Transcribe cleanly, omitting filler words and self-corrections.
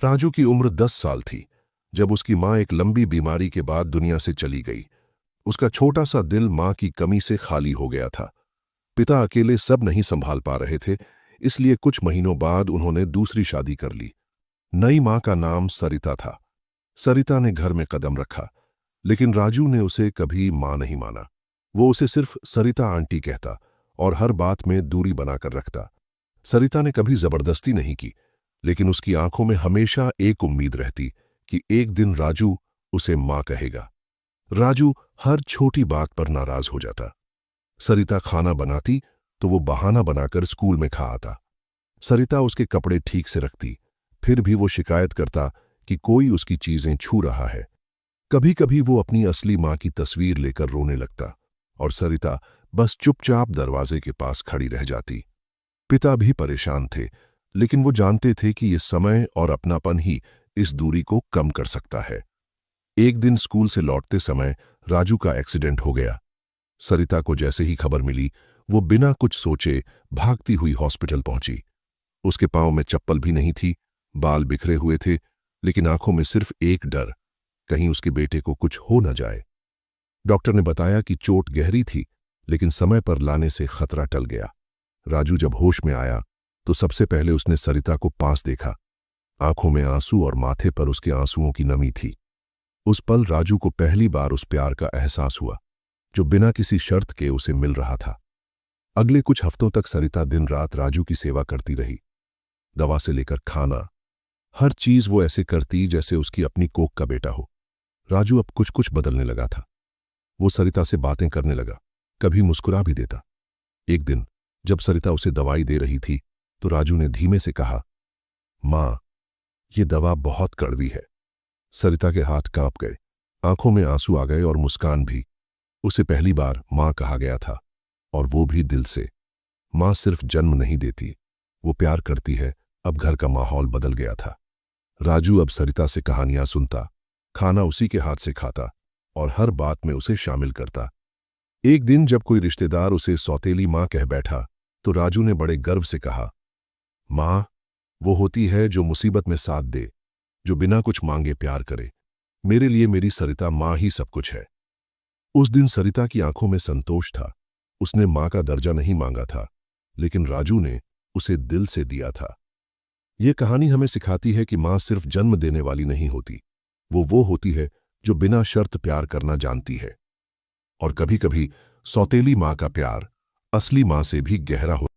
राजू की उम्र 10 साल थी जब उसकी मां एक लंबी बीमारी के बाद दुनिया से चली गई। उसका छोटा सा दिल मां की कमी से खाली हो गया था। पिता अकेले सब नहीं संभाल पा रहे थे, इसलिए कुछ महीनों बाद उन्होंने दूसरी शादी कर ली। नई मां का नाम सरिता था। सरिता ने घर में कदम रखा, लेकिन राजू ने उसे कभी मां नहीं माना। वो उसे सिर्फ सरिता आंटी कहता और हर बात में दूरी बनाकर रखता। सरिता ने कभी जबरदस्ती नहीं की, लेकिन उसकी आंखों में हमेशा एक उम्मीद रहती कि एक दिन राजू उसे मां कहेगा। राजू हर छोटी बात पर नाराज हो जाता। सरिता खाना बनाती तो वो बहाना बनाकर स्कूल में खा आता। सरिता उसके कपड़े ठीक से रखती, फिर भी वो शिकायत करता कि कोई उसकी चीजें छू रहा है। कभी कभी वो अपनी असली मां की तस्वीर लेकर रोने लगता और सरिता बस चुपचाप दरवाजे के पास खड़ी रह जाती। पिता भी परेशान थे, लेकिन वो जानते थे कि ये समय और अपनापन ही इस दूरी को कम कर सकता है। एक दिन स्कूल से लौटते समय राजू का एक्सीडेंट हो गया। सरिता को जैसे ही खबर मिली, वो बिना कुछ सोचे भागती हुई हॉस्पिटल पहुंची। उसके पांव में चप्पल भी नहीं थी, बाल बिखरे हुए थे, लेकिन आंखों में सिर्फ एक डर, कहीं उसके बेटे को कुछ हो न जाए। डॉक्टर ने बताया कि चोट गहरी थी, लेकिन समय पर लाने से खतरा टल गया। राजू जब होश में आया तो सबसे पहले उसने सरिता को पास देखा। आंखों में आंसू और माथे पर उसके आंसुओं की नमी थी। उस पल राजू को पहली बार उस प्यार का एहसास हुआ जो बिना किसी शर्त के उसे मिल रहा था। अगले कुछ हफ्तों तक सरिता दिन रात राजू की सेवा करती रही। दवा से लेकर खाना, हर चीज वो ऐसे करती जैसे उसकी अपनी कोख का बेटा हो। राजू अब कुछ कुछ बदलने लगा था। वो सरिता से बातें करने लगा, कभी मुस्कुरा भी देता। एक दिन जब सरिता उसे दवाई दे रही थी तो राजू ने धीमे से कहा, मां, ये दवा बहुत कड़वी है। सरिता के हाथ कांप गए, आंखों में आंसू आ गए और मुस्कान भी। उसे पहली बार मां कहा गया था, और वो भी दिल से। मां सिर्फ जन्म नहीं देती, वो प्यार करती है। अब घर का माहौल बदल गया था। राजू अब सरिता से कहानियां सुनता, खाना उसी के हाथ से खाता और हर बात में उसे शामिल करता। एक दिन जब कोई रिश्तेदार उसे सौतेली मां कह बैठा तो राजू ने बड़े गर्व से कहा, मां वो होती है जो मुसीबत में साथ दे, जो बिना कुछ मांगे प्यार करे। मेरे लिए मेरी सरिता मां ही सब कुछ है। उस दिन सरिता की आंखों में संतोष था। उसने मां का दर्जा नहीं मांगा था, लेकिन राजू ने उसे दिल से दिया था। यह कहानी हमें सिखाती है कि मां सिर्फ जन्म देने वाली नहीं होती, वो होती है जो बिना शर्त प्यार करना जानती है। और कभी कभी सौतेली मां का प्यार असली मां से भी गहरा हो